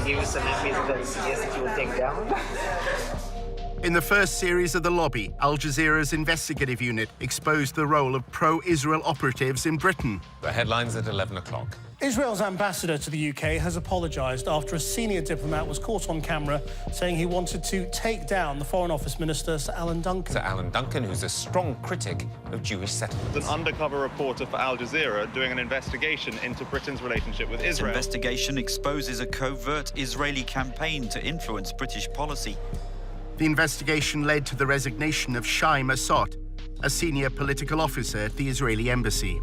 give you some enemies of the CES that you will take down? In the first series of The Lobby, Al Jazeera's investigative unit exposed the role of pro-Israel operatives in Britain. The headlines at 11 o'clock. Israel's ambassador to the UK has apologised after a senior diplomat was caught on camera saying he wanted to take down the Foreign Office Minister, Sir Alan Duncan. Sir Alan Duncan, who's a strong critic of Jewish settlements. An undercover reporter for Al Jazeera doing an investigation into Britain's relationship with Israel. This investigation exposes a covert Israeli campaign to influence British policy. The investigation led to the resignation of Shai Massot, a senior political officer at the Israeli embassy.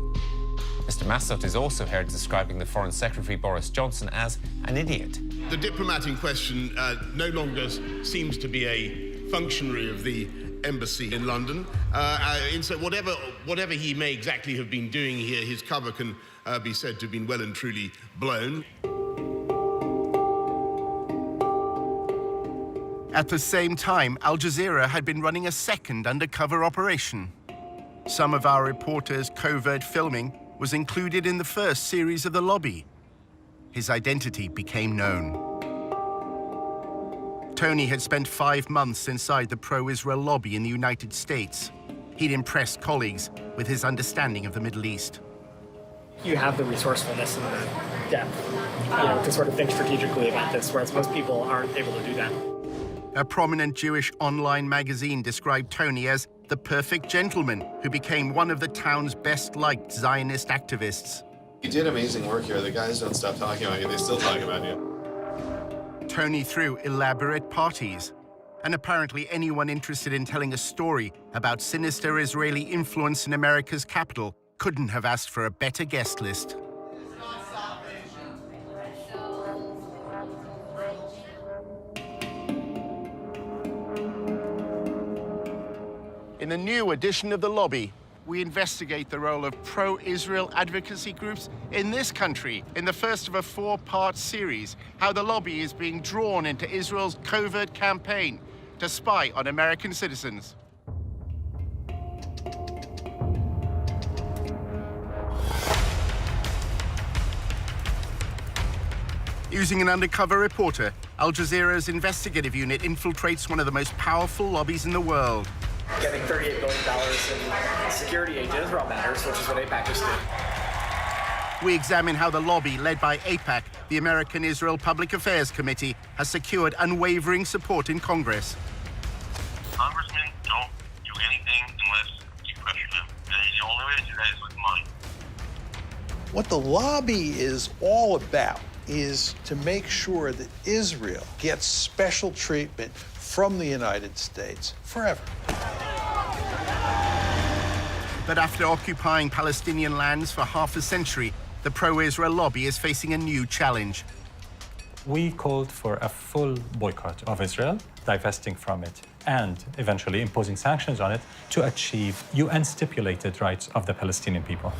Mr. Massot is also heard describing the Foreign Secretary Boris Johnson as an idiot. The diplomat in question no longer seems to be a functionary of the embassy in London. And so whatever he may exactly have been doing here, his cover can be said to have been well and truly blown. At the same time, Al Jazeera had been running a second undercover operation. Some of our reporters' covert filming was included in the first series of The Lobby. His identity became known. Tony had spent 5 months inside the pro-Israel lobby in the United States. He'd impressed colleagues with his understanding of the Middle East. You have the resourcefulness and the depth, to sort of think strategically about this, whereas most people aren't able to do that. A prominent Jewish online magazine described Tony as the perfect gentleman who became one of the town's best-liked Zionist activists. You did amazing work here. The guys don't stop talking about you. They still talk about you. Tony threw elaborate parties. And apparently anyone interested in telling a story about sinister Israeli influence in America's capital couldn't have asked for a better guest list. In a new edition of The Lobby, we investigate the role of pro-Israel advocacy groups in this country in the first of a 4-part series, how the lobby is being drawn into Israel's covert campaign to spy on American citizens. Using an undercover reporter, Al Jazeera's investigative unit infiltrates one of the most powerful lobbies in the world. Getting $38 billion in security aid to Israel matters, which is what AIPAC is doing. We examine how the lobby, led by AIPAC, the American Israel Public Affairs Committee, has secured unwavering support in Congress. Congressmen don't do anything unless you pressure them. And the only way to do that is with money. What the lobby is all about is to make sure that Israel gets special treatment from the United States forever. But after occupying Palestinian lands for half a century, the pro-Israel lobby is facing a new challenge. We called for a full boycott of Israel, divesting from it, and eventually imposing sanctions on it to achieve UN-stipulated rights of the Palestinian people.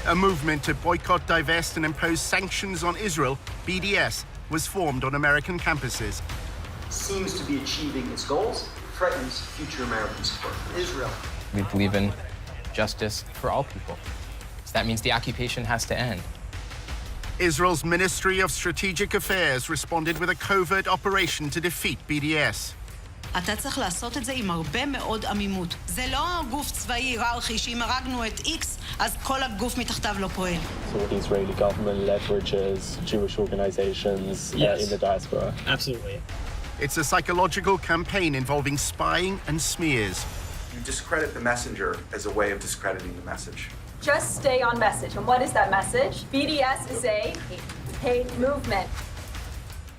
A movement to boycott, divest, and impose sanctions on Israel, BDS, was formed on American campuses. Seems to be achieving its goals, threatens future American support for Israel. We believe in justice for all people. So that means the occupation has to end. Israel's Ministry of Strategic Affairs responded with a covert operation to defeat BDS. אתה צריך לעשות את זה עם הרבה מאוד עמימות. זה לא גוף צבאי היררכי שאם הרגנו את X, אז כל הגוף מתחתיו לא פועל. So the Israeli government leverages Jewish organizations in the diaspora. Absolutely. It's a psychological campaign involving spying and smears. You discredit the messenger as a way of discrediting the message. Just stay on message. And what is that message? BDS is a hate movement.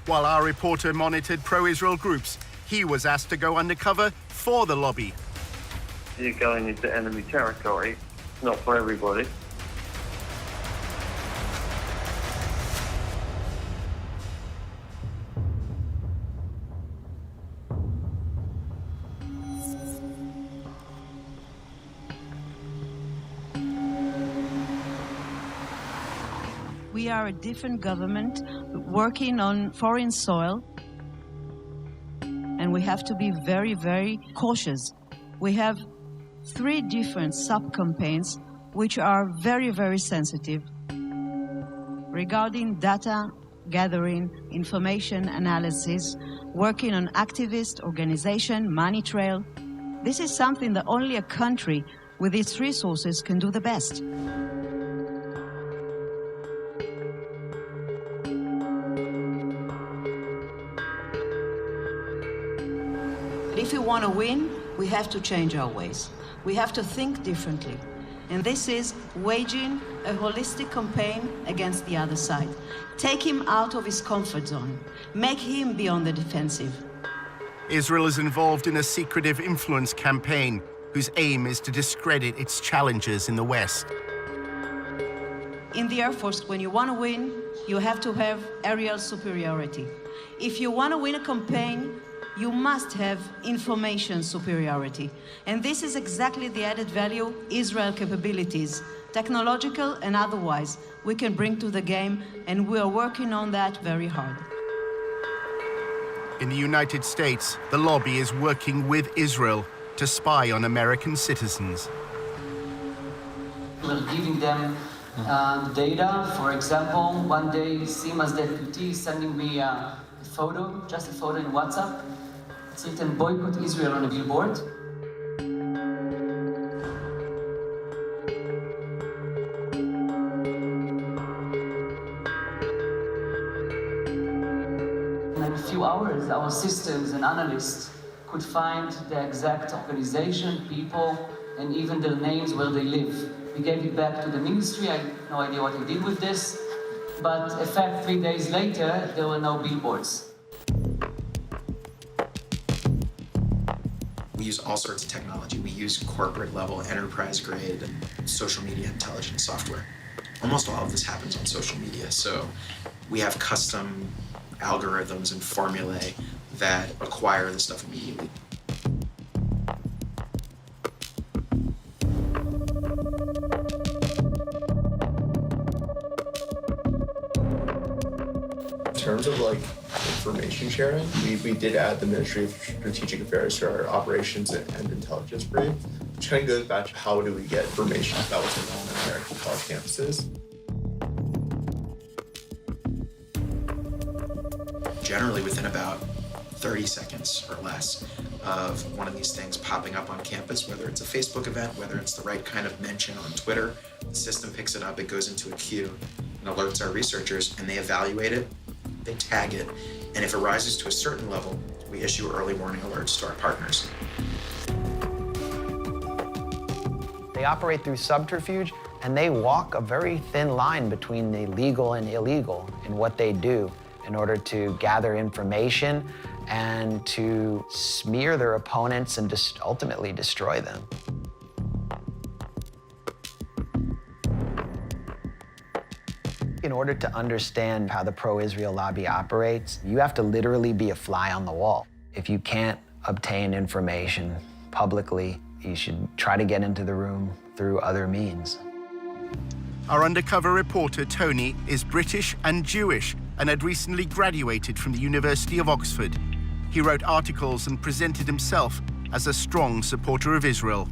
While our reporter monitored pro-Israel groups, he was asked to go undercover for the lobby. You're going into enemy territory. It's not for everybody. We are a different government working on foreign soil, and we have to be very, very cautious. We have 3 different sub-campaigns which are very, very sensitive. regarding data gathering, information analysis, working on activist organization, money trail. This is something that only a country with its resources can do the best. If we want to win, we have to change our ways. We have to think differently. And this is waging a holistic campaign against the other side. Take him out of his comfort zone. Make him be on the defensive. Israel is involved in a secretive influence campaign whose aim is to discredit its challengers in the West. In the Air Force, when you want to win, you have to have aerial superiority. If you want to win a campaign, you must have information superiority. And this is exactly the added value Israel capabilities, technological and otherwise, we can bring to the game, and we are working on that very hard. In the United States, the lobby is working with Israel to spy on American citizens. We're giving them data. For example, one day, Sima's deputy sending me a photo, just a photo in WhatsApp. It's written, boycott Israel on a billboard. In a few hours, our systems and analysts could find the exact organization, people, and even their names where they live. We gave it back to the ministry. I have no idea what they did with this. But in fact, 3 days later, there were no billboards. We use all sorts of technology. We use corporate level, enterprise grade, social media intelligence software. Almost all of this happens on social media. So we have custom algorithms and formulae that acquire the stuff immediately. In terms of like information sharing, we did add the Ministry of Strategic Affairs to our operations and intelligence brief, which kind of goes back to how do we get information about what's going on in American college campuses. Generally within about 30 seconds or less of one of these things popping up on campus, whether it's a Facebook event, whether it's the right kind of mention on Twitter, the system picks it up, it goes into a queue and alerts our researchers, and they evaluate it, they tag it, and if it rises to a certain level, we issue early warning alerts to our partners. They operate through subterfuge, and they walk a very thin line between the legal and illegal in what they do in order to gather information and to smear their opponents and just ultimately destroy them. In order to understand how the pro-Israel lobby operates, you have to literally be a fly on the wall. If you can't obtain information publicly, you should try to get into the room through other means. Our undercover reporter, Tony, is British and Jewish and had recently graduated from the University of Oxford. He wrote articles and presented himself as a strong supporter of Israel.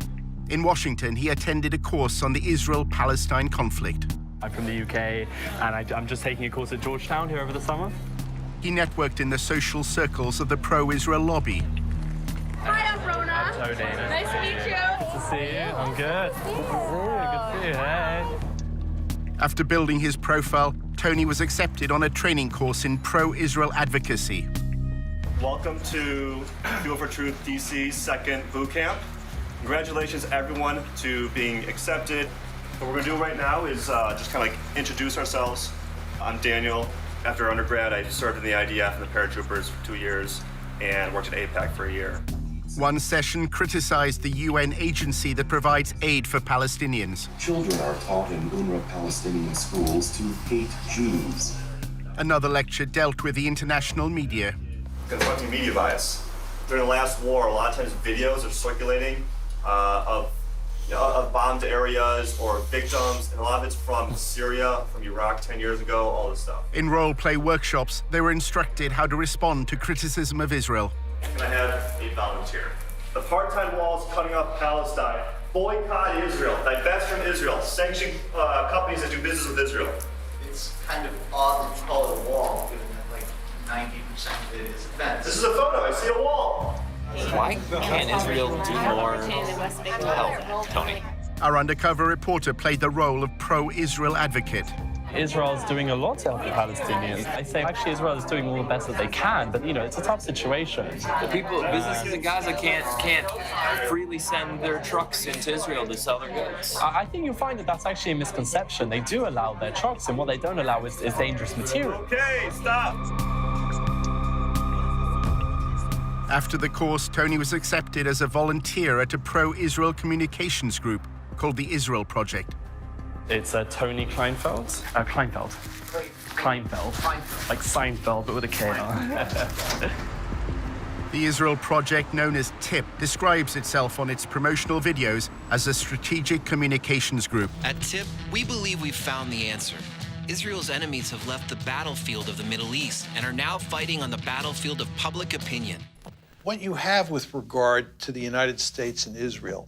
In Washington, he attended a course on the Israel-Palestine conflict. I'm from the UK, and I'm just taking a course at Georgetown here over the summer. He networked in the social circles of the pro-Israel lobby. Hi, I'm Rona. I'm Tony. Nice to meet you. Good to see you. I'm good. Good to see you. Hey. After building his profile, Tony was accepted on a training course in pro-Israel advocacy. Welcome to Fuel for Truth DC's second boot camp. Congratulations, everyone, to being accepted. What we're going to do right now is just kind of like introduce ourselves. I'm Daniel. After undergrad, I served in the IDF and the paratroopers for 2 years and worked at AIPAC for a year. One session criticized the UN agency that provides aid for Palestinians. Children are taught in UNRWA Palestinian schools to hate Jews. Another lecture dealt with the international media. Confronting media bias. During the last war, a lot of times videos are circulating of bombed areas or victims, and a lot of it's from Syria, from Iraq 10 years ago, all this stuff. In role-play workshops, they were instructed how to respond to criticism of Israel. Can I have a volunteer? The part-time walls cutting off Palestine. Boycott Israel. Divest from Israel. Sanction companies that do business with Israel. it's kind of odd to call it a wall, given that like 90% of it is a fence. This is a photo. I see a wall. Why can't Israel do more to help, Tony? Our undercover reporter played the role of pro-Israel advocate. Israel's doing a lot to help the Palestinians. I say actually Israel is doing all the best that they can, but it's a tough situation. The businesses in Gaza can't freely send their trucks into Israel to sell their goods. I think you'll find that that's actually a misconception. They do allow their trucks, and what they don't allow is dangerous material. Okay, stop. After the course, Tony was accepted as a volunteer at a pro-Israel communications group called the Israel Project. It's Tony Kleinfeld. Kleinfeld. Like Seinfeld, but with a K on. The Israel Project, known as TIP, describes itself on its promotional videos as a strategic communications group. At TIP, we believe we've found the answer. Israel's enemies have left the battlefield of the Middle East and are now fighting on the battlefield of public opinion. What you have with regard to the United States and Israel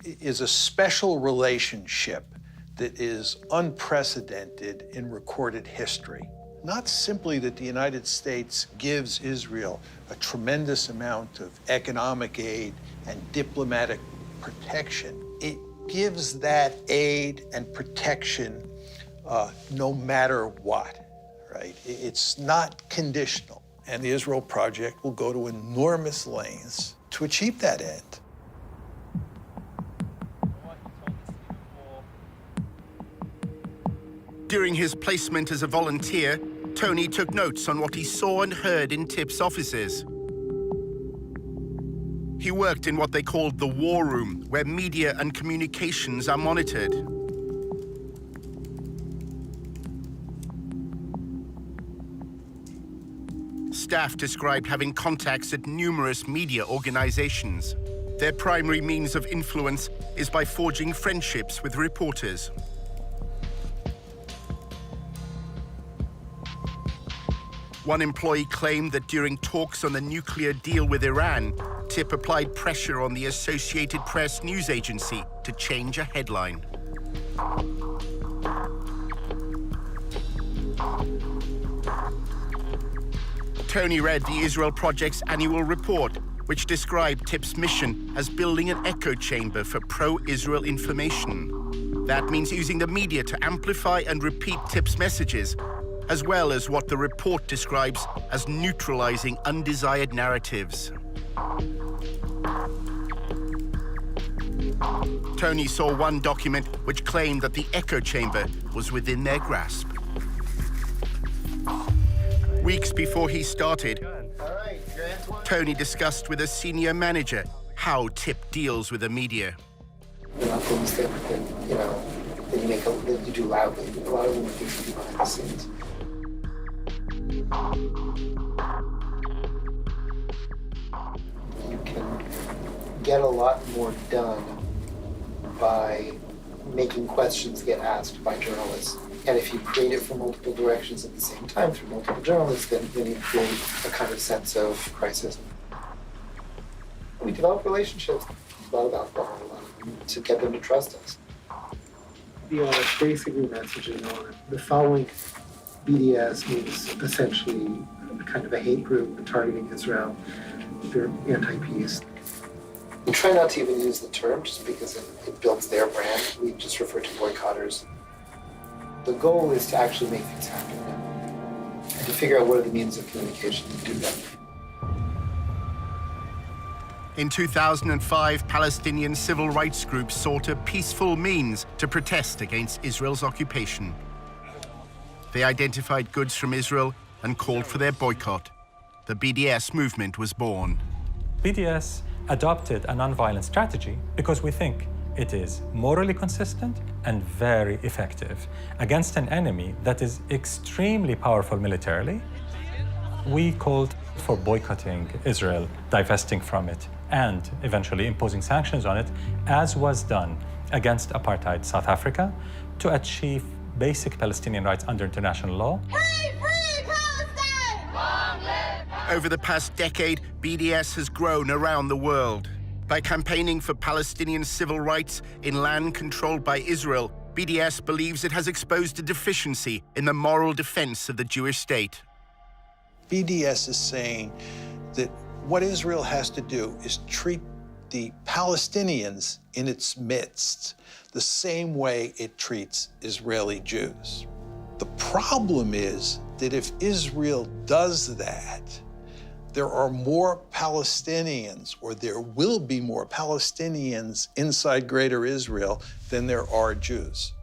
is a special relationship that is unprecedented in recorded history. Not simply that the United States gives Israel a tremendous amount of economic aid and diplomatic protection, it gives that aid and protection no matter what, right? It's not conditional. And the Israel Project will go to enormous lengths to achieve that end. During his placement as a volunteer, Tony took notes on what he saw and heard in TIP's offices. He worked in what they called the war room, where media and communications are monitored. Staff described having contacts at numerous media organizations. Their primary means of influence is by forging friendships with reporters. One employee claimed that during talks on the nuclear deal with Iran, TIP applied pressure on the Associated Press news agency to change a headline. Tony read the Israel Project's annual report, which described TIP's mission as building an echo chamber for pro-Israel information. That means using the media to amplify and repeat TIP's messages, as well as what the report describes as neutralizing undesired narratives. Tony saw one document which claimed that the echo chamber was within their grasp. Weeks before he started, Tony discussed with a senior manager how TIP deals with the media. A lot of things that you do loudly. A lot of them are things you do behind the scenes. You can get a lot more done by making questions get asked by journalists. And if you create it from multiple directions at the same time through multiple journalists, then you create a kind of sense of crisis. We develop relationships, a lot of alcohol, to get them to trust us. The basically messaging on the following BDS means essentially a kind of a hate group targeting Israel. They're anti-peace. We try not to even use the term just because it builds their brand. We just refer to boycotters. The goal is to actually make things happen now and to figure out what are the means of communication to do that. In 2005, Palestinian civil rights groups sought a peaceful means to protest against Israel's occupation. They identified goods from Israel and called for their boycott. The BDS movement was born. BDS adopted a nonviolent strategy because we think it is morally consistent and very effective against an enemy that is extremely powerful militarily. We called for boycotting Israel, divesting from it, and eventually imposing sanctions on it, as was done against apartheid South Africa, to achieve basic Palestinian rights under international law. Over the past decade, BDS has grown around the world. By campaigning for Palestinian civil rights in land controlled by Israel, BDS believes it has exposed a deficiency in the moral defense of the Jewish state. BDS is saying that what Israel has to do is treat the Palestinians in its midst the same way it treats Israeli Jews. The problem is that if Israel does that, there are more Palestinians, or there will be more Palestinians inside Greater Israel than there are Jews.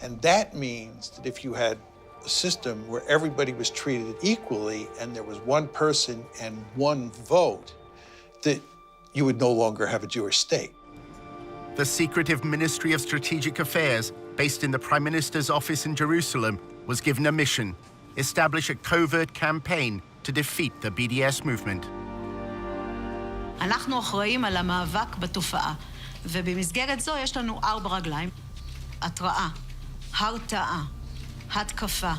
And that means that if you had a system where everybody was treated equally and there was one person and one vote, that you would no longer have a Jewish state. The secretive Ministry of Strategic Affairs, based in the Prime Minister's office in Jerusalem, was given a mission: establish a covert campaign to defeat the BDS movement. אנחנו אחראים על המאבק בתופעה, ובמסגרת זו יש לנו 4 רגליים: התראה, הרתעה, התקפה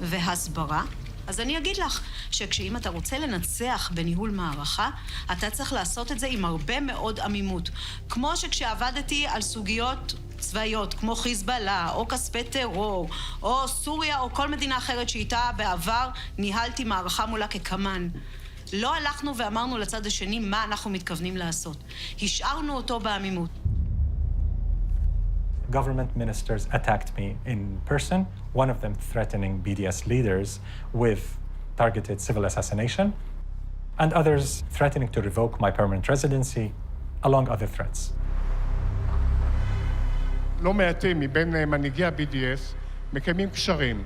והסברה. אז אני אגיד לך שכשאם אתה רוצה לנצח בניהול מערכה, אתה צריך לעשות את זה עם הרבה מאוד עמימות. כמו שכשעבדתי על סוגיות צבאיות, כמו חיזבאללה, או כספי טרור, או סוריה, או כל מדינה אחרת שאיתה בעבר ניהלתי מערכה מולה כקמן. לא הלכנו ואמרנו לצד השני מה אנחנו מתכוונים לעשות. השארנו אותו בעמימות. Government ministers attacked me in person, one of them threatening BDS leaders with targeted civil assassination, and others threatening to revoke my permanent residency, along other threats. לא מעטים מבין מנהיגי ה-BDS מקיימים קשרים,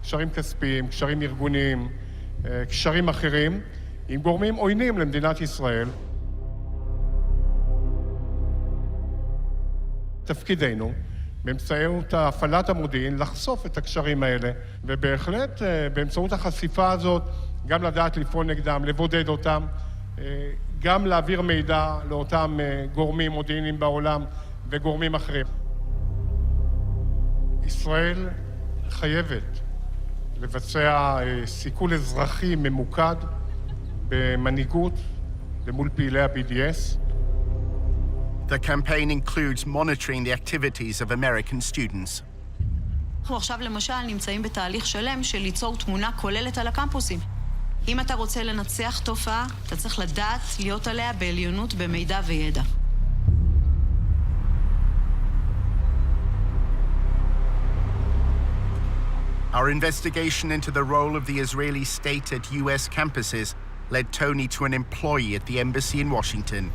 קשרים כספיים, קשרים ארגוניים, קשרים אחרים, עם גורמים עוינים למדינת ישראל. תפקידנו, באמצעות הפעלת המודיעין, לחשוף את הקשרים האלה, ובהחלט באמצעות החשיפה הזאת, גם לדעת לפעול נגדם, לבודד אותם, גם להעביר מידע לאותם גורמים מודיעיניים בעולם וגורמים אחרים. ישראל חייבת לבצע סיכול אזרחי ממוקד במנהיגות למול פעילי ה-BDS. The campaign includes monitoring the activities of American students. אנחנו עכשיו למשל נמצאים בתהליך שלם של ליצור תמונה כוללת על הקמפוסים. אם אתה רוצה לנצח תופעה, אתה צריך לדעת להיות עליה בעליונות במידע וידע. Our investigation into the role of the Israeli state at US campuses led Tony to an employee at the embassy in Washington.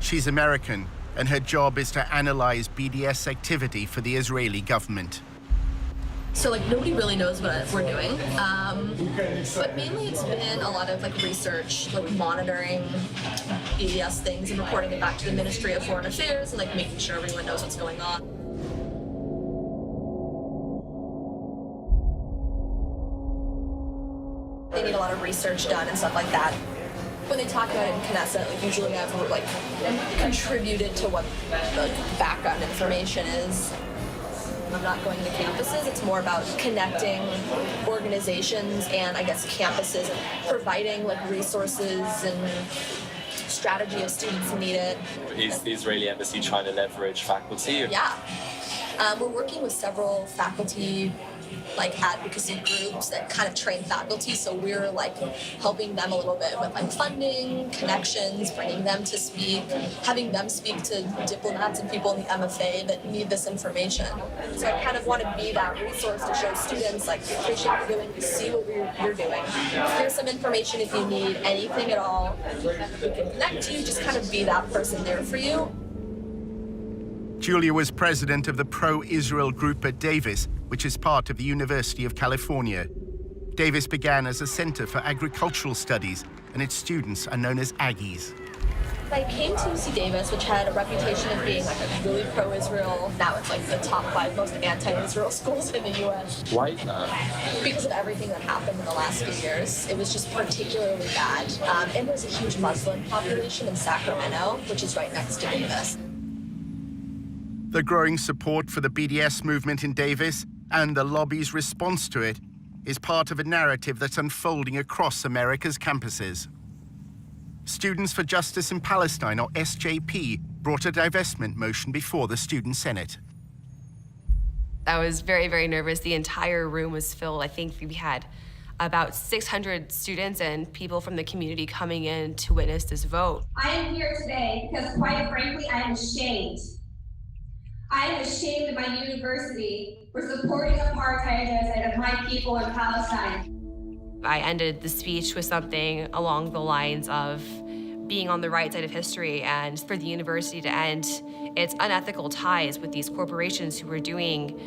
She's American, and her job is to analyze BDS activity for the Israeli government. So nobody really knows what we're doing, but mainly it's been a lot of research, monitoring BDS things and reporting it back to the Ministry of Foreign Affairs and making sure everyone knows what's going on. They need a lot of research done and stuff like that. When they talk about it in Knesset, usually I've contributed to what the background information is. I'm not going to campuses. It's more about connecting organizations and I guess campuses and providing resources and strategy if students need it. Is the Israeli embassy trying to leverage faculty? Yeah. We're working with several faculty advocacy groups that kind of train faculty, so we're helping them a little bit with funding, connections, bringing them to speak, having them speak to diplomats and people in the MFA that need this information. So I kind of want to be that resource to show students we appreciate what you're doing, we see what you're doing. Here's some information if you need anything at all. We can connect you, just kind of be that person there for you. Julia was president of the pro-Israel group at Davis, which is part of the University of California. Davis began as a center for agricultural studies, and its students are known as Aggies. I came to UC Davis, which had a reputation of being a really pro-Israel. Now it's the top 5 most anti-Israel schools in the U.S. Why is that? Because of everything that happened in the last few years. It was just particularly bad. And there's a huge Muslim population in Sacramento, which is right next to Davis. The growing support for the BDS movement in Davis and the lobby's response to it is part of a narrative that's unfolding across America's campuses. Students for Justice in Palestine, or SJP, brought a divestment motion before the Student Senate. I was very, very nervous. The entire room was filled. I think we had about 600 students and people from the community coming in to witness this vote. I am here today because, quite frankly, I am ashamed. I am ashamed of my university for supporting apartheid genocide of my people in Palestine. I ended the speech with something along the lines of being on the right side of history and for the university to end its unethical ties with these corporations who were doing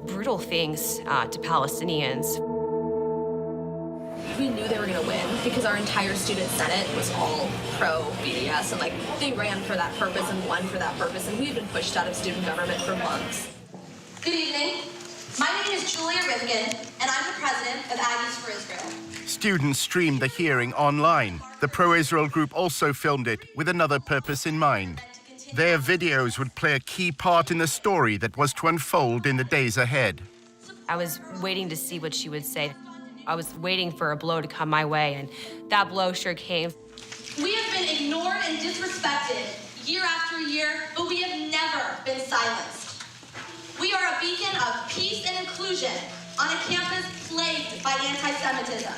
brutal things to Palestinians. We knew they were gonna win because our entire student senate was all pro-BDS and like they ran for that purpose and won for that purpose, and we've been pushed out of student government for months. Good evening. My name is Julia Rivkin, and I'm the president of Aggies for Israel. Students streamed the hearing online. The pro-Israel group also filmed it with another purpose in mind. Their videos would play a key part in the story that was to unfold in the days ahead. I was waiting to see what she would say. I was waiting for a blow to come my way, and that blow sure came. We have been ignored and disrespected year after year, but we have never been silenced. We are a beacon of peace and inclusion on a campus plagued by anti-Semitism.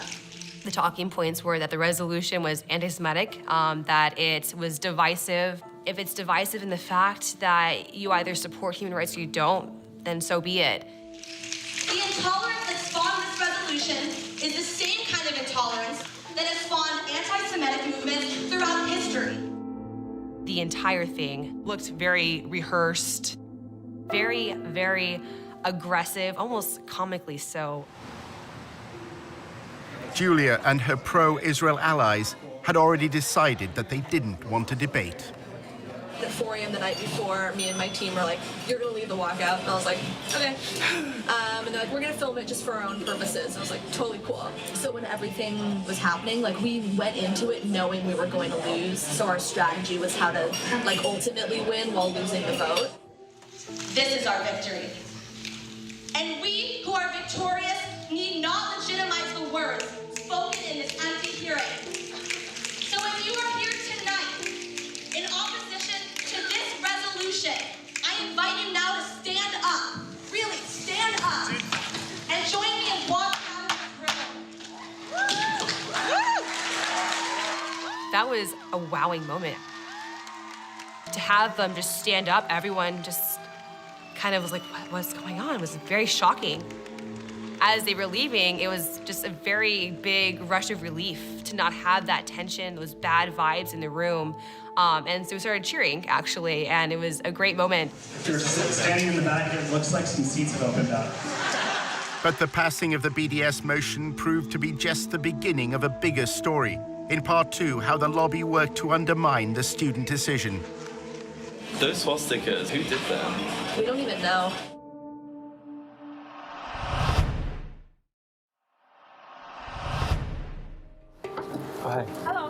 The talking points were that the resolution was anti-Semitic, that it was divisive. If it's divisive in the fact that you either support human rights or you don't, then so be it. The intolerance that spawned this resolution is the same kind of intolerance that has spawned anti-Semitic movements throughout history. The entire thing looked very rehearsed, very, very aggressive, almost comically so. Julia and her pro-Israel allies had already decided that they didn't want to debate. At 4 a.m. the night before, me and my team were like, you're gonna lead the walkout. And I was like, okay. And they're like, we're gonna film it just for our own purposes. I was like, totally cool. So when everything was happening, like we went into it knowing we were going to lose. So our strategy was how to like ultimately win while losing the vote. This is our victory. And we who are victorious need not legitimize the words spoken in this empty hearing. So if you are here tonight in opposition to this resolution, I invite you now to stand up. Really, stand up. And join me in walking out of this room. That was a wowing moment. To have them just stand up, everyone just kind of was like, what's going on? It was very shocking. As they were leaving, it was just a very big rush of relief to not have that tension, those bad vibes in the room. And so we started cheering, actually, and it was a great moment. You're standing in the back, it looks like some seats have opened up. But the passing of the BDS motion proved to be just the beginning of a bigger story. In part 2, how the lobby worked to undermine the student decision. Those swastikas, who did them? We don't even know. Hi. Hello.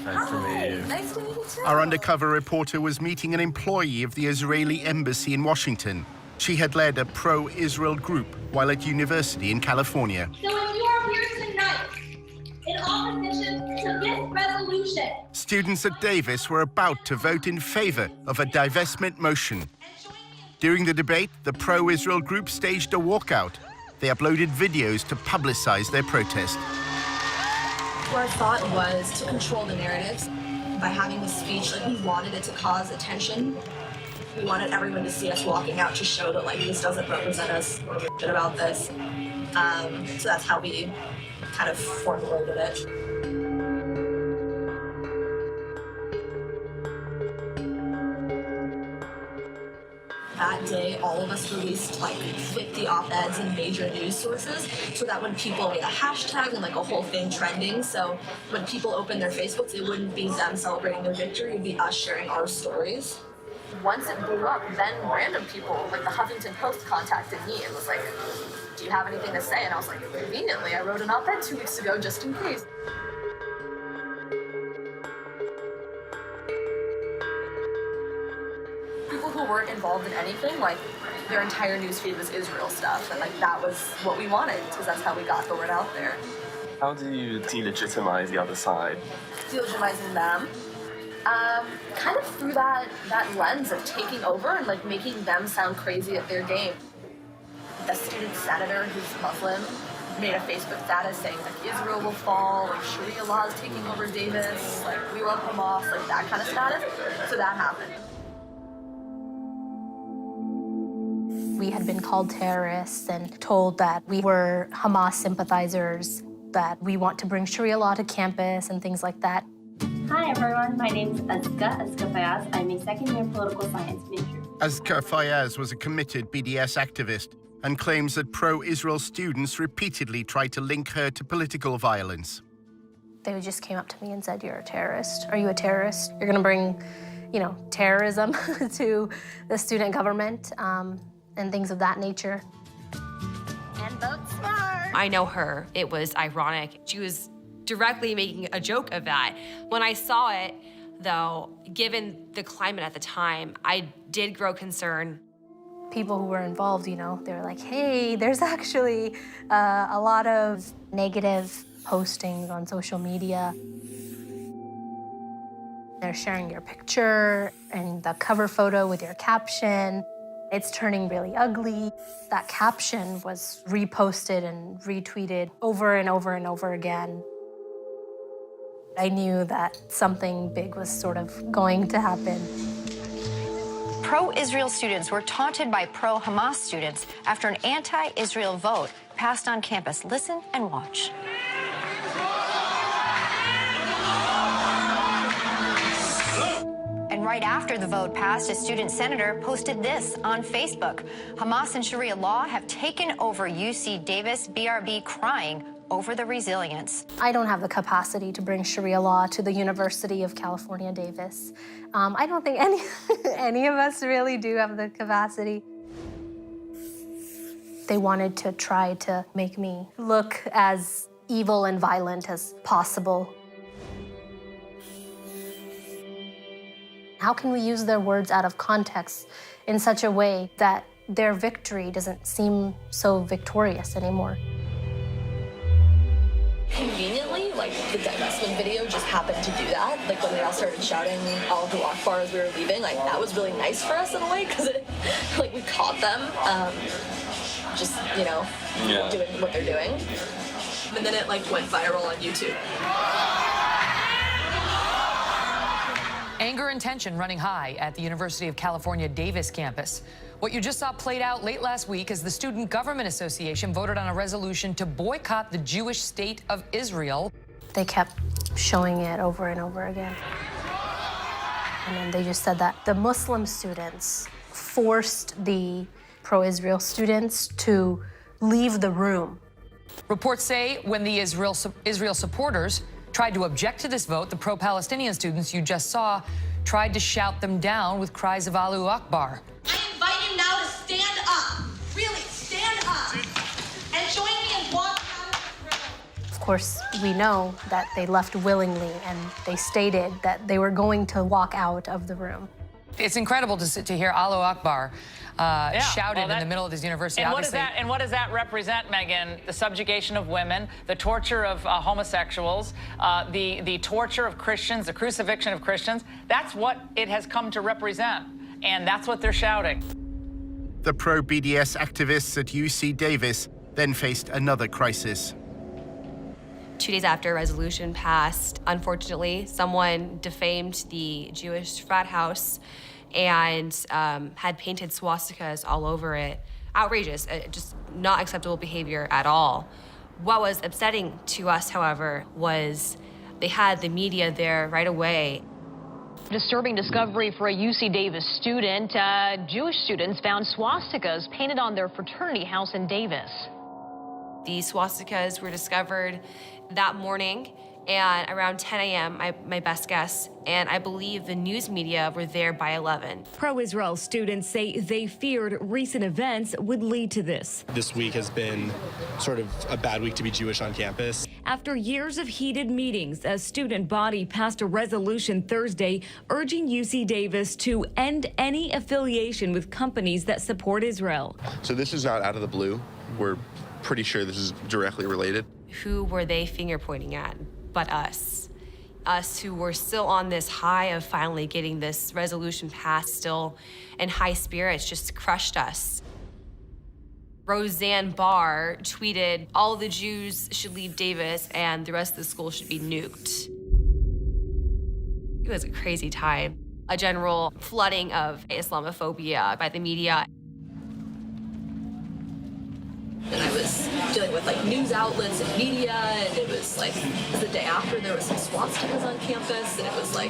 Nice to meet you. Nice to meet you too. Our undercover reporter was meeting an employee of the Israeli embassy in Washington. She had led a pro-Israel group while at university in California. So if you are here tonight in opposition to this resolution, Students at Davis were about to vote in favor of a divestment motion. During the debate, the pro-Israel group staged a walkout. They uploaded videos to publicize their protest. Our thought was to control the narratives by having the speech. Like we wanted it to cause attention. We wanted everyone to see us walking out to show that like this doesn't represent us or give a shit about this. So that's how we kind of formulated it. That day, all of us released like 50 op-eds in major news sources so that when people made a hashtag and like a whole thing trending, so when people opened their Facebooks, it wouldn't be them celebrating their victory, it'd be us sharing our stories. Once it blew up, then random people, like the Huffington Post contacted me and was like, do you have anything to say? And I was like, conveniently, I wrote an op-ed 2 weeks ago just in case. People who weren't involved in anything, like their entire newsfeed was Israel stuff, and like that was what we wanted, because that's how we got the word out there. How do you delegitimize the other side? Delegitimizing them. Kind of through that lens of taking over and like making them sound crazy at their game. The student senator who's Muslim made a Facebook status saying like Israel will fall, like Sharia law is taking over Davis, like we love Hamas, like that kind of status. So that happened. We had been called terrorists and told that we were Hamas sympathizers, that we want to bring Sharia law to campus and things like that. Hi everyone, my name is Azka Fayaz. I'm a second-year political science major. Azka Fayaz was a committed BDS activist and claims that pro-Israel students repeatedly tried to link her to political violence. They just came up to me and said, "You're a terrorist. Are you a terrorist? You're going to bring, terrorism to the student government," and things of that nature. And vote smart. I know her. It was ironic. She was directly making a joke of that. When I saw it, though, given the climate at the time, I did grow concerned. People who were involved, they were like, "Hey, there's actually a lot of negative postings on social media. They're sharing your picture and the cover photo with your caption. It's turning really ugly." That caption was reposted and retweeted over and over and over again. I knew that something big was sort of going to happen. Pro-Israel students were taunted by pro-Hamas students after an anti-Israel vote passed on campus. Listen and watch. And right after the vote passed, a student senator posted this on Facebook. Hamas and Sharia law have taken over UC Davis, BRB crying over the resilience. I don't have the capacity to bring Sharia law to the University of California, Davis. I don't think any of us really do have the capacity. They wanted to try to make me look as evil and violent as possible. How can we use their words out of context in such a way that their victory doesn't seem so victorious anymore? Conveniently, like the divestment video just happened to do that. Like when we all started shouting Allahu Akbar as we were leaving, like that was really nice for us in a way because like we caught them just, doing what they're doing. And then it like went viral on YouTube. Anger and tension running high at the University of California Davis campus. What you just saw played out late last week as the Student Government Association voted on a resolution to boycott the Jewish state of Israel. They kept showing it over and over again. And then they just said that the Muslim students forced the pro-Israel students to leave the room. Reports say when the Israel supporters tried to object to this vote, the pro-Palestinian students you just saw tried to shout them down with cries of Allahu Akbar. I invite you now to stand up. Really, stand up. And join me in walking out of the room. Of course, we know that they left willingly, and they stated that they were going to walk out of the room. It's incredible to hear Allahu Akbar shouted in the middle of this university. And what does that represent, Megan? The subjugation of women, the torture of homosexuals, the torture of Christians, the crucifixion of Christians. That's what it has come to represent, and that's what they're shouting. The pro-BDS activists at UC Davis then faced another crisis. 2 days after a resolution passed, unfortunately, someone defamed the Jewish frat house and had painted swastikas all over it. Outrageous, just not acceptable behavior at all. What was upsetting to us, however, was they had the media there right away. Disturbing discovery for a UC Davis student. Jewish students found swastikas painted on their fraternity house in Davis. These swastikas were discovered that morning, and around 10 a.m., my best guess, and I believe the news media were there by 11. Pro-Israel students say they feared recent events would lead to this. This week has been sort of a bad week to be Jewish on campus. After years of heated meetings, a student body passed a resolution Thursday urging UC Davis to end any affiliation with companies that support Israel. So this is not out of the blue. We're pretty sure this is directly related. Who were they finger pointing at but us? Us who were still on this high of finally getting this resolution passed, still in high spirits, just crushed us. Roseanne Barr tweeted, all the Jews should leave Davis and the rest of the school should be nuked. It was a crazy time. A general flooding of Islamophobia by the media. And I was dealing with like news outlets and media, and it was like the day after there was some swastikas on campus, and it was like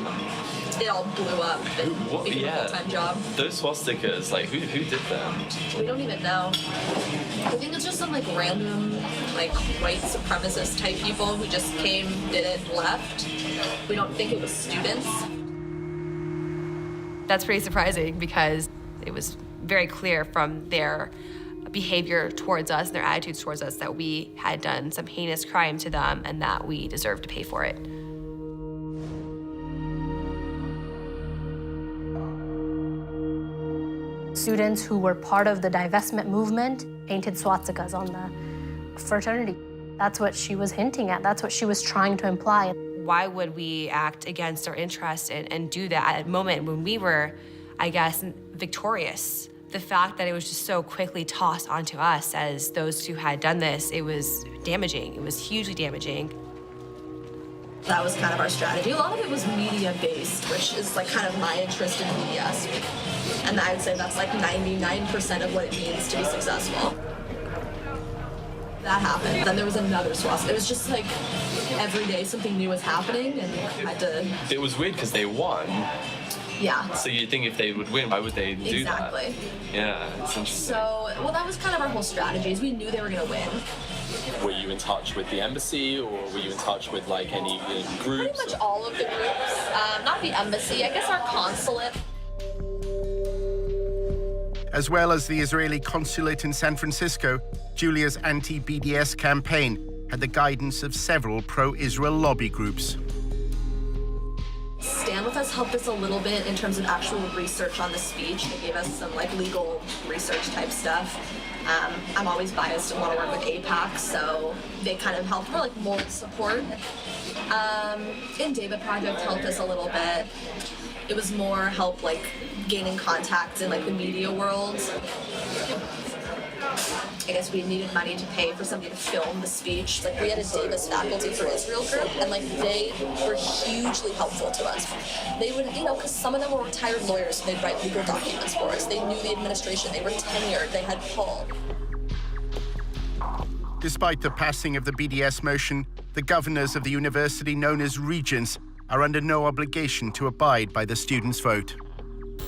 it all blew up and became a full-time job. Those swastikas, like who did them? We don't even know. I think it's just some like random like white supremacist type people who just came, did it, and left. We don't think it was students. That's pretty surprising because it was very clear from their behavior towards us and their attitudes towards us that we had done some heinous crime to them and that we deserved to pay for it. Students who were part of the divestment movement painted swastikas on the fraternity. That's what she was hinting at. That's what she was trying to imply. Why would we act against our interests and do that at a moment when we were, I guess, victorious? The fact that it was just so quickly tossed onto us as those who had done this, it was damaging. It was hugely damaging. That was kind of our strategy. A lot of it was media-based, which is like kind of my interest in media. And I would say that's like 99% of what it means to be successful. That happened. Then there was another swastika. It was just like every day something new was happening, and I had to. It was weird because they won. Yeah. So you'd think if they would win, why would they do Exactly. that? Yeah, it's interesting. So, well, that was kind of our whole strategy. Is we knew they were going to win. Were you in touch with the embassy, or were you in touch with like any groups? Pretty much all of the groups. Not the embassy. I guess our consulate. As well as the Israeli consulate in San Francisco, Julia's anti-BDS campaign had the guidance of several pro-Israel lobby groups. Stand With Us helped us a little bit in terms of actual research on the speech. They gave us some like legal research type stuff. I'm always biased and want to work with AIPAC, so they kind of helped for like moral support. And David Project helped us a little bit. It was more help like gaining contacts in like the media world. I guess we needed money to pay for somebody to film the speech. Like we had a Davis Faculty for Israel group, and like they were hugely helpful to us. They would, because some of them were retired lawyers, so they'd write legal documents for us. They knew the administration, they were tenured, they had pull. Despite the passing of the BDS motion, the governors of the university known as regents are under no obligation to abide by the students' vote.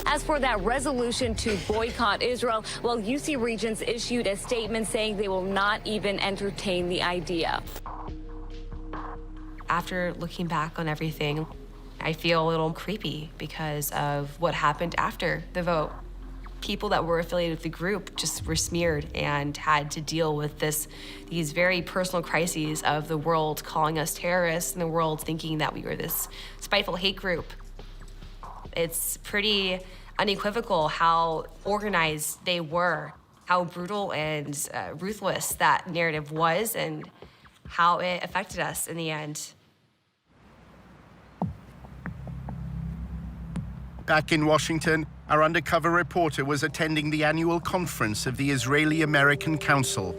As for that resolution to boycott Israel, well, UC Regents issued a statement saying they will not even entertain the idea. After looking back on everything, I feel a little creepy because of what happened after the vote. People that were affiliated with the group just were smeared and had to deal with these very personal crises of the world calling us terrorists and the world thinking that we were this spiteful hate group. It's pretty unequivocal how organized they were, how brutal and ruthless that narrative was, and how it affected us in the end. Back in Washington, our undercover reporter was attending the annual conference of the Israeli-American Council.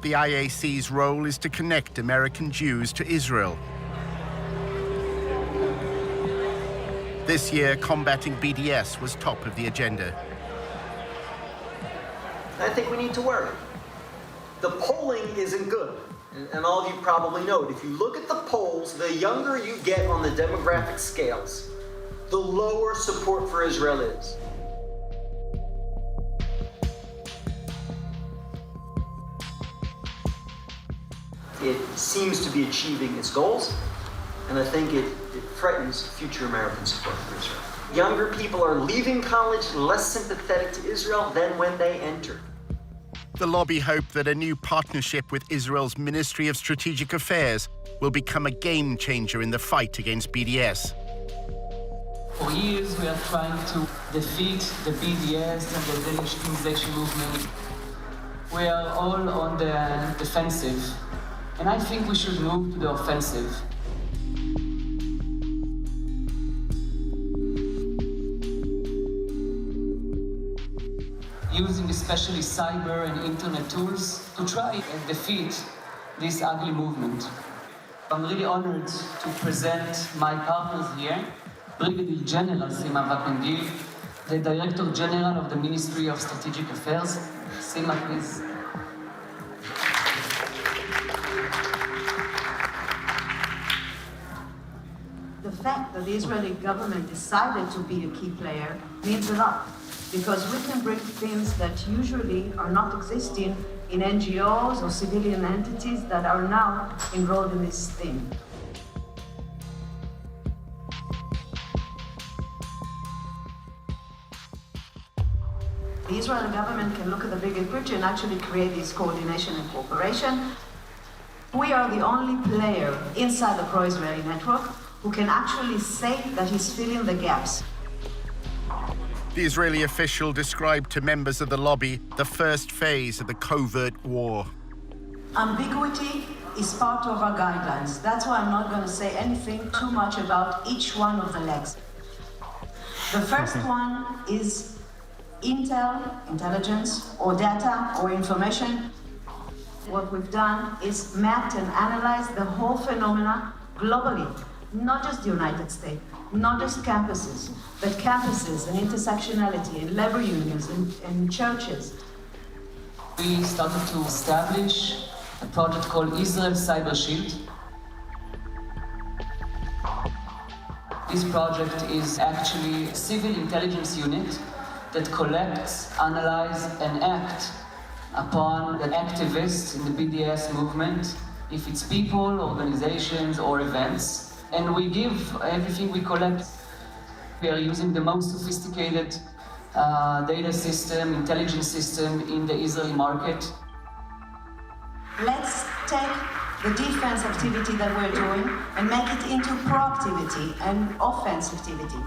The IAC's role is to connect American Jews to Israel. This year, combating BDS was top of the agenda. I think we need to worry. The polling isn't good, and all of you probably know it. If you look at the polls, the younger you get on the demographic scales, the lower support for Israel is. It seems to be achieving its goals, and I think it threatens future American support for Israel. Younger people are leaving college less sympathetic to Israel than when they entered. The lobby hope that a new partnership with Israel's Ministry of Strategic Affairs will become a game changer in the fight against BDS. For years, we are trying to defeat the BDS and the delegitimization movement. We are all on the defensive, and I think we should move to the offensive. Using especially cyber and internet tools to try and defeat this ugly movement. I'm really honored to present my partners here, Brigadier General Sima Vakandil, the Director General of the Ministry of Strategic Affairs. Sima, please. The fact that the Israeli government decided to be a key player means a lot, because we can bring themes that usually are not existing in NGOs or civilian entities that are now enrolled in this theme. The Israeli government can look at the bigger picture and actually create this coordination and cooperation. We are the only player inside the pro-Israeli network who can actually say that he's filling the gaps. The Israeli official described to members of the lobby the first phase of the covert war. Ambiguity is part of our guidelines. That's why I'm not going to say anything too much about each one of the legs. The first one is intel, intelligence, or data, or information. What we've done is mapped and analyzed the whole phenomena globally, not just the United States, not just campuses, but campuses and intersectionality and labor unions and churches. We started to establish a project called Israel Cyber Shield. This project is actually a civil intelligence unit that collects, analyzes, and acts upon the activists in the BDS movement, if it's people, organizations, or events. And we give everything we collect. We are using the most sophisticated data system, intelligence system in the Israeli market. Let's take the defense activity that we're doing and make it into proactivity and offensivity.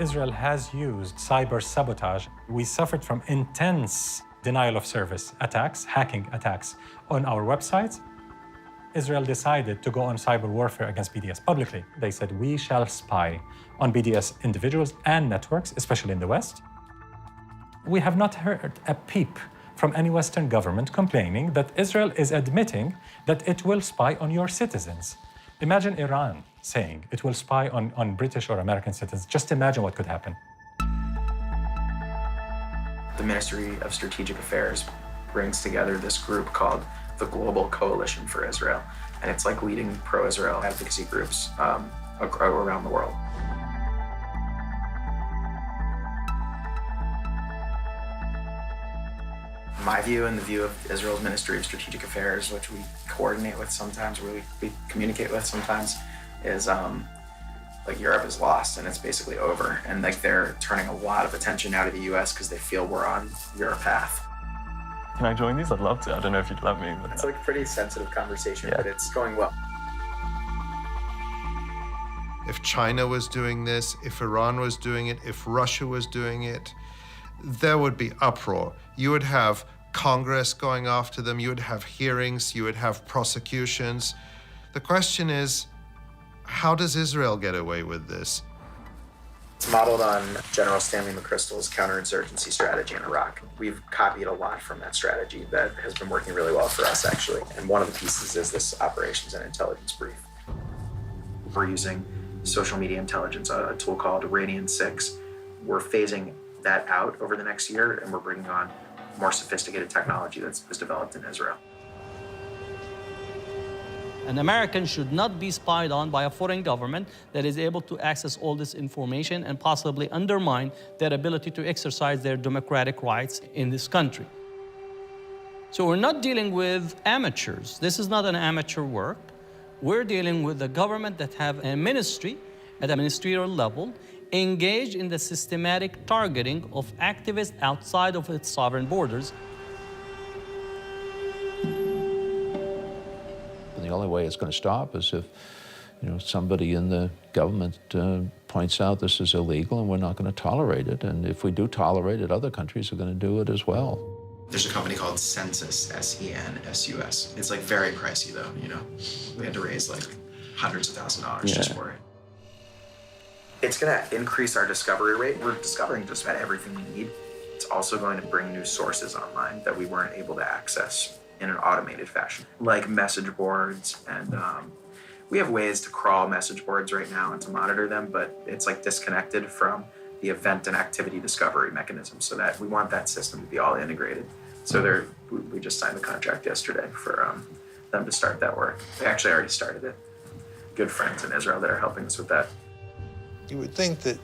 Israel has used cyber sabotage. We suffered from intense denial of service attacks, hacking attacks on our websites. Israel decided to go on cyber warfare against BDS publicly. They said, we shall spy on BDS individuals and networks, especially in the West. We have not heard a peep from any Western government complaining that Israel is admitting that it will spy on your citizens. Imagine Iran saying it will spy on British or American citizens. Just imagine what could happen. The Ministry of Strategic Affairs brings together this group called the Global Coalition for Israel. And it's like leading pro-Israel advocacy groups around the world. My view and the view of Israel's Ministry of Strategic Affairs, which we coordinate with sometimes, or we communicate with sometimes, is like Europe is lost and it's basically over. And like they're turning a lot of attention out of the US because they feel we're on your path. Can I join these? I'd love to. I don't know if you'd let me. But... It's like a pretty sensitive conversation, but it's going well. If China was doing this, if Iran was doing it, if Russia was doing it, there would be uproar. You would have Congress going after them, you would have hearings, you would have prosecutions. The question is, how does Israel get away with this? It's modeled on General Stanley McChrystal's counterinsurgency strategy in Iraq. We've copied a lot from that strategy that has been working really well for us, actually. And one of the pieces is this operations and intelligence brief. We're using social media intelligence, a tool called Radian 6. We're phasing that out over the next year, and we're bringing on more sophisticated technology that was developed in Israel. An American should not be spied on by a foreign government that is able to access all this information and possibly undermine their ability to exercise their democratic rights in this country. So we're not dealing with amateurs. This is not an amateur work. We're dealing with a government that have a ministry at a ministerial level engaged in the systematic targeting of activists outside of its sovereign borders. The only way it's going to stop is if somebody in the government points out this is illegal and we're not going to tolerate it. And if we do tolerate it, other countries are going to do it as well. There's a company called Sensus, S-E-N-S-U-S. It's like very pricey though, We had to raise like hundreds of thousands of dollars just for it. It's gonna increase our discovery rate. We're discovering just about everything we need. It's also going to bring new sources online that we weren't able to access in an automated fashion, like message boards. And we have ways to crawl message boards right now and to monitor them, but it's like disconnected from the event and activity discovery mechanism, so that we want that system to be all integrated. So we just signed the contract yesterday for them to start that work. They actually already started it. Good friends in Israel that are helping us with that. You would think that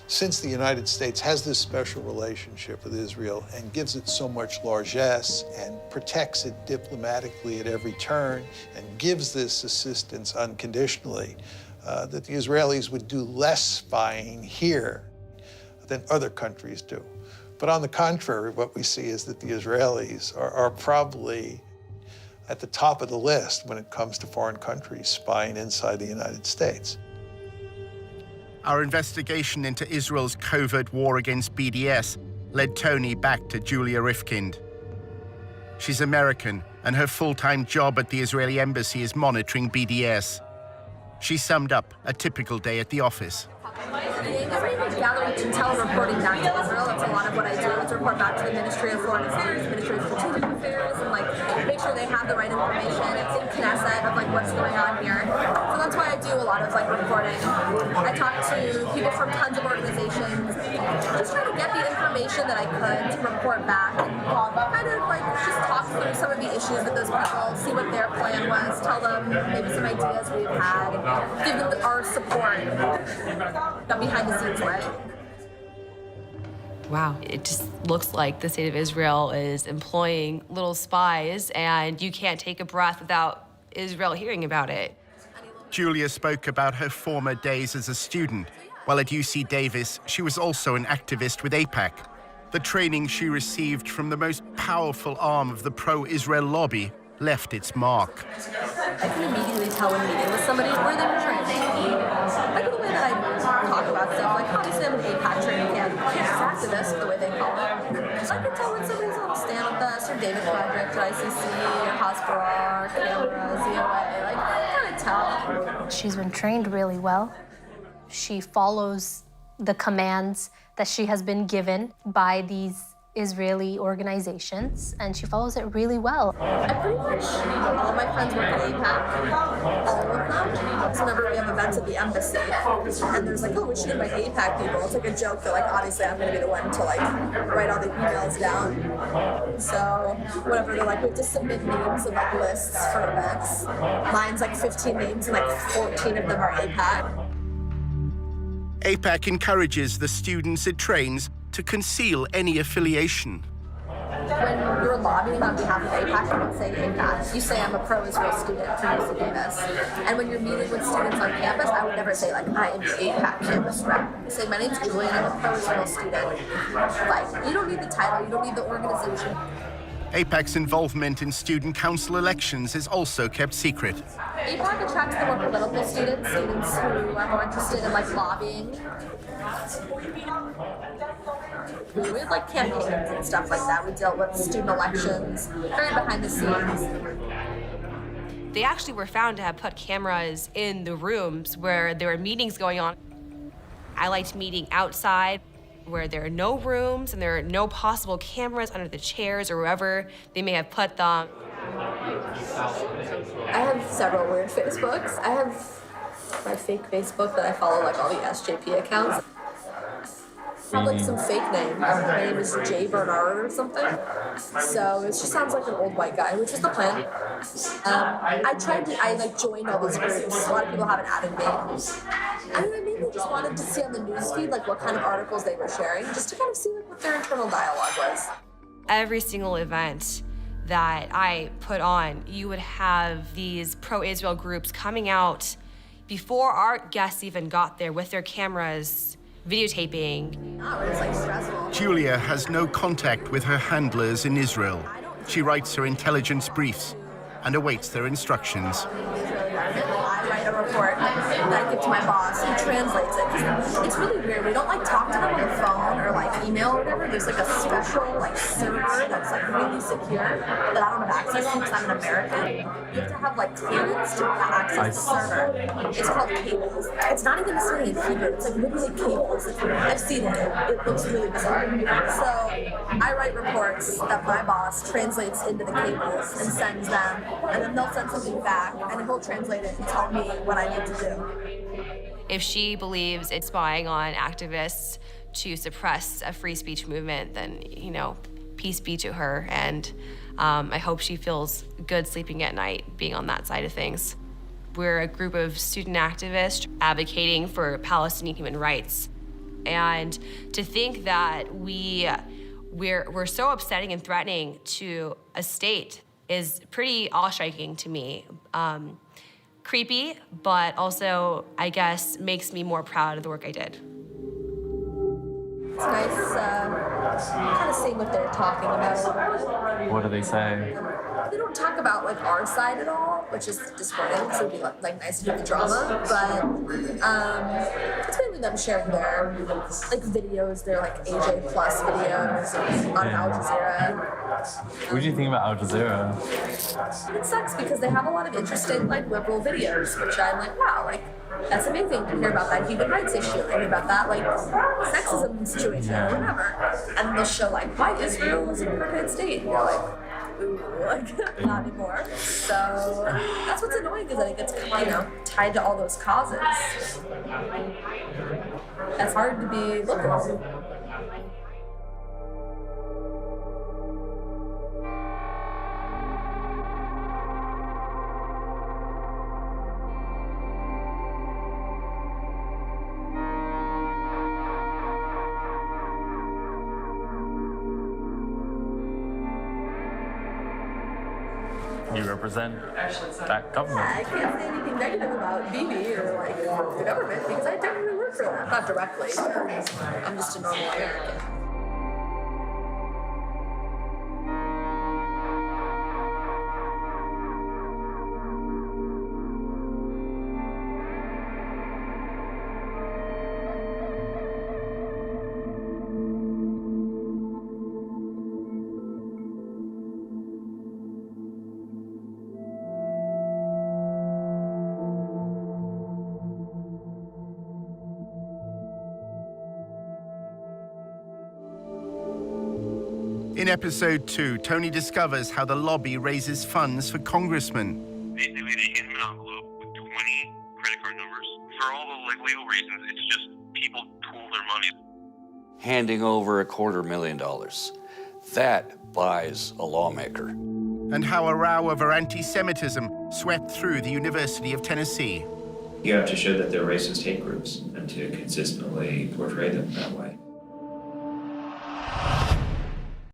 since the United States has this special relationship with Israel and gives it so much largesse and protects it diplomatically at every turn and gives this assistance unconditionally, that the Israelis would do less spying here than other countries do. But on the contrary, what we see is that the Israelis are probably at the top of the list when it comes to foreign countries spying inside the United States. Our investigation into Israel's covert war against BDS led Tony back to Julia Rifkind. She's American, and her full-time job at the Israeli embassy is monitoring BDS. She summed up a typical day at the office. Gathering intel, reporting back to Israel. That's a lot of what I do. Is report back to the Ministry of Foreign Affairs, Ministry of Strategic Affairs, and make sure they have the right information. It's in Knesset of what's going on here. So that's why I do a lot of reporting. I talk to people from tons of organizations, just trying to get the information that I could to report back and kind of just talk through some of the issues with those people, see what their plan was, tell them maybe some ideas we've had, give them our support. Behind the scenes way. Wow, it just looks like the state of Israel is employing little spies, and you can't take a breath without Israel hearing about it. Julia spoke about her former days as a student. While at UC Davis, she was also an activist with AIPAC. The training she received from the most powerful arm of the pro-Israel lobby left its mark. I can immediately tell when meeting with somebody where they were trying to be. The way that I talk about stuff, obviously I'm an AIPAC training camp. I can't activist the way they call it. So I can tell when somebody's on Stand With Us or David Project or ICC or Hasbara, Canberra, ZOA. I can kind of tell. She's been trained really well. She follows the commands that she has been given by these Israeli organizations, and she follows it really well. I pretty much, all of my friends work at AIPAC, all of them. So whenever we have events at the embassy, and there's we should invite AIPAC people, it's a joke that obviously I'm gonna be the one to write all the emails down. So whenever they're we have to submit names of lists for events, mine's 15 names and 14 of them are AIPAC. AIPAC encourages the students it trains to conceal any affiliation. When you're lobbying on behalf of AIPAC, you don't say AIPAC. You say I'm a pro-Israel student from UC Davis. And when you're meeting with students on campus, I would never say I am the AIPAC campus rep. I say my name's Julian, I'm a pro-Israel student. You don't need the title, you don't need the organization. AIPAC's involvement in student council elections is also kept secret. AIPAC attracts the more political students who are more interested in lobbying. We had campaigns and stuff like that. We dealt with student elections, very behind the scenes. They actually were found to have put cameras in the rooms where there were meetings going on. I liked meeting outside where there are no rooms and there are no possible cameras under the chairs or wherever they may have put them. I have several weird Facebooks. I have my fake Facebook that I follow all the SJP accounts. I have some fake name. My name is Jay Bernard or something. So it just sounds like an old white guy, which is the plan. I joined all these groups. A lot of people haven't added me. I mainly just wanted to see on the newsfeed what kind of articles they were sharing, just to kind of see what their internal dialogue was. Every single event that I put on, you would have these pro-Israel groups coming out before our guests even got there with their cameras, videotaping. Julia has no contact with her handlers in Israel. She writes her intelligence briefs and awaits their instructions. I write a report that I give to my boss who translates it. 'Cause it's really weird. We don't like talk to them on the phone or like email or whatever. There's like a special like server that's like really secure that I don't have access to because I'm an American. You have to have like clearance to access the server. It's called cables. It's not even necessarily in Hebrew. It's like literally cables. I've seen it. It looks really bizarre. So I write reports that my boss translates into the cables and sends them, and then they'll send something back, and he'll translate it and tell me what I need to do. If she believes it's spying on activists to suppress a free speech movement, then, you know, peace be to her. And I hope she feels good sleeping at night being on that side of things. We're a group of student activists advocating for Palestinian human rights. And to think that we're so upsetting and threatening to a state is pretty awe-striking to me. Creepy, but also, I guess, makes me more proud of the work I did. It's nice kind of seeing what they're talking about. What do they say? They don't talk about like our side at all, which is disappointing because it would be like nice to do the drama. But it's mainly them sharing their like videos, their like AJ Plus videos on Al Jazeera. What do you think about Al Jazeera? It sucks because they have a lot of interesting like liberal videos, which I'm like, wow, like that's amazing to hear about that human rights issue, and hear about that like sexism situation or whatever. And they'll show like why Israel is an apartheid state. And you're like, ooh, like not anymore. So that's what's annoying is that it gets, you know, tied to all those causes. It's hard to be liberal. You represent that government. Yeah, I can't say anything negative about Bibi or like the government because I technically work for them. Not directly. I'm just a normal American. In episode 2, Tony discovers how the lobby raises funds for congressmen. Basically, they hand him an envelope with 20 credit card numbers. For all the like legal reasons, it's just people pool their money. Handing over $250,000. That buys a lawmaker. And how a row over anti-Semitism swept through the University of Tennessee. You have to show that they're racist hate groups and to consistently portray them that way.